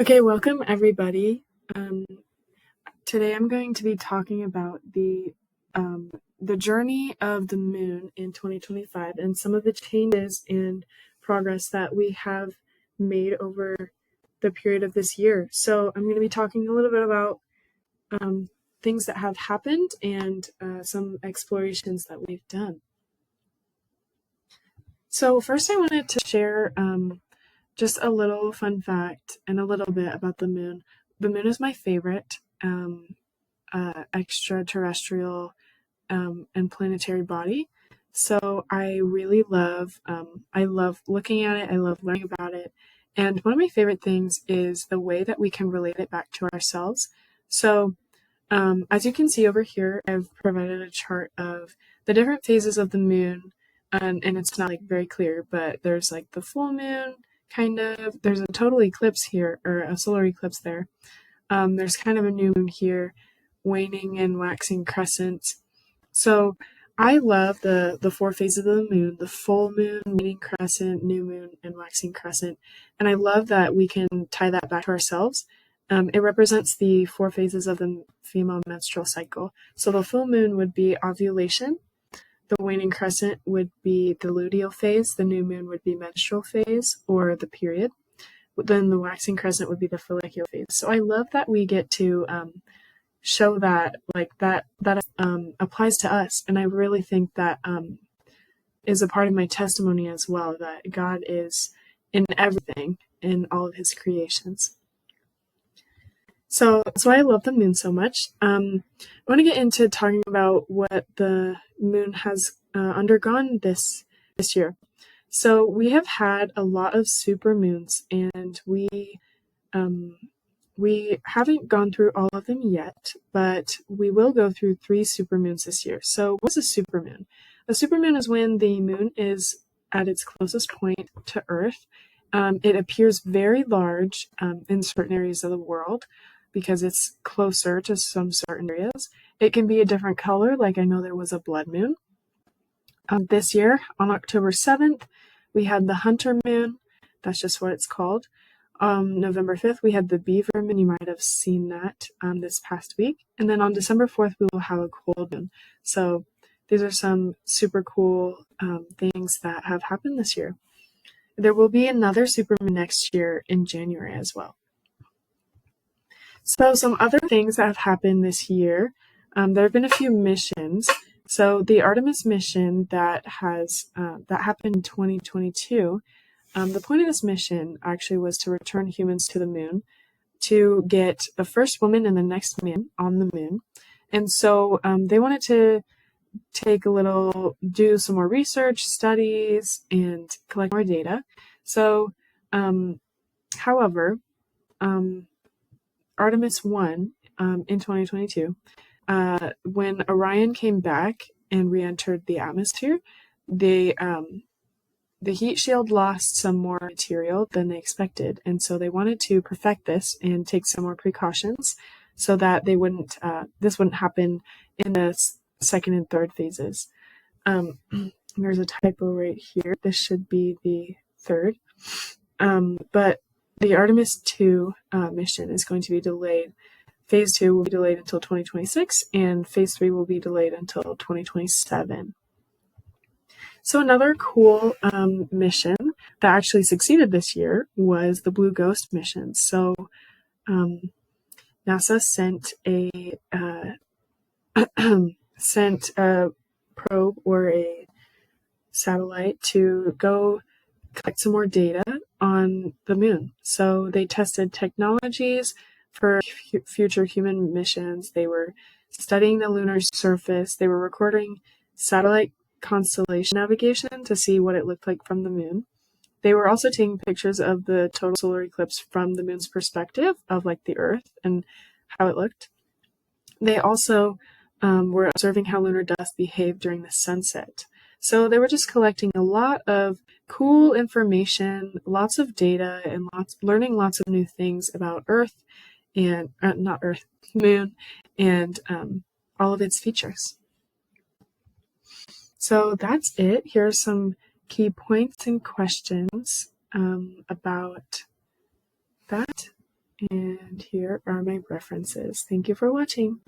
Okay, welcome everybody. Um, Today I'm going to be talking about the journey of the moon in 2025 and some of the changes and progress that we have made over the period of this year. So I'm going to be talking a little bit about things that have happened and some explorations that we've done. So first I wanted to share just a little fun fact and a little bit about the moon. The moon is my favorite extraterrestrial and planetary body. So I love looking at it. I love learning about it. And one of my favorite things is the way that we can relate it back to ourselves. So as you can see over here, I've provided a chart of the different phases of the moon. And it's not like very clear, but there's like the full moon, kind of. There's a total eclipse here, or a solar eclipse there. There's kind of a new moon here, waning and waxing crescents. So I love the four phases of the moon: the full moon, waning crescent, new moon, and waxing crescent. And I love that we can tie that back to ourselves. It represents the four phases of the female menstrual cycle. So the full moon would be ovulation, the waning crescent would be the luteal phase, the new moon would be menstrual phase or the period. Then the waxing crescent would be the follicular phase. So I love that we get to show that that applies to us, and I really think that is a part of my testimony as well, that God is in everything, in all of his creations. So I love the moon so much. I want to get into talking about what the moon has undergone this year. So we have had a lot of super moons, and we haven't gone through all of them yet, but we will go through 3 supermoons this year. So what's a supermoon? A supermoon is when the moon is at its closest point to Earth. It appears very large in certain areas of the world because it's closer to some certain areas. It can be a different color, like I know there was a blood moon. This year, on October 7th, we had the Hunter moon. That's just what it's called. November 5th, we had the Beaver moon. You might have seen that this past week. And then on December 4th, we will have a cold moon. So these are some super cool things that have happened this year. There will be another supermoon next year in January as well. So some other things that have happened this year, there have been a few missions. So the Artemis mission that happened in 2022, the point of this mission actually was to return humans to the moon, to get the first woman and the next man on the moon. And so they wanted to do some more research, studies, and collect more data. So, however, Artemis 1 in 2022, when Orion came back and re-entered the atmosphere, the heat shield lost some more material than they expected, and so they wanted to perfect this and take some more precautions so that this wouldn't happen in the second and third phases. There's a typo right here. This should be the third, but the Artemis 2 mission is going to be delayed. Phase 2 will be delayed until 2026, and Phase 3 will be delayed until 2027. So another cool mission that actually succeeded this year was the Blue Ghost mission. So NASA sent a probe or a satellite to go collect some more data on the moon. So they tested technologies for future human missions. They were studying the lunar surface. They were recording satellite constellation navigation to see what it looked like from the moon. They were also taking pictures of the total solar eclipse from the moon's perspective of like the Earth and how it looked. They also were observing how lunar dust behaved during the sunset. So they were just collecting a lot of cool information, lots of data, and learning lots of new things about Earth and Moon, and all of its features. So that's it. Here are some key points and questions about that. And here are my references. Thank you for watching.